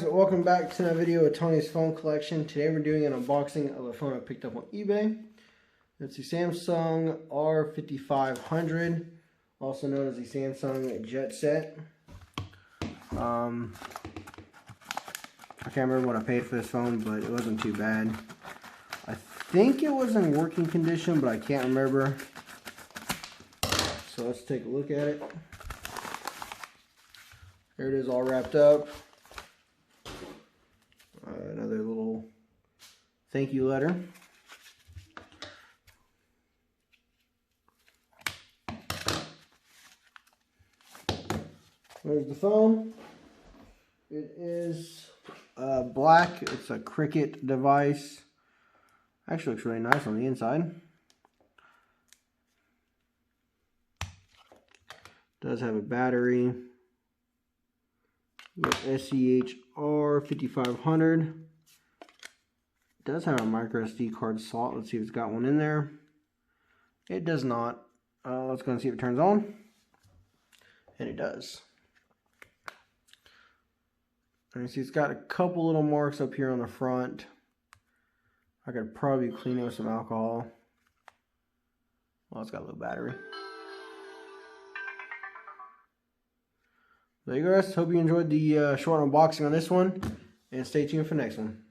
guys, welcome back to another video of Tony's phone collection. Today we're doing an unboxing of a phone I picked up on eBay. It's the Samsung R550, also known as the Samsung Jetset. I can't remember what I paid for this phone, but it wasn't too bad. I think it was in working condition, but I can't remember. So let's take a look at it. There it is, all wrapped up. Another little thank you letter. There's the phone. It is black. It's a Cricket device. Actually looks really nice on the inside. Does have a battery with SCH-R550. Does have a micro SD card slot. Let's see if it's got one in there. It does not. Let's go and see if it turns on. And it does. And you see it's got a couple little marks up here on the front. I could probably clean it with some alcohol. Well, it's got a little battery. There you go, guys. Hope you enjoyed the short unboxing on this one, and stay tuned for the next one.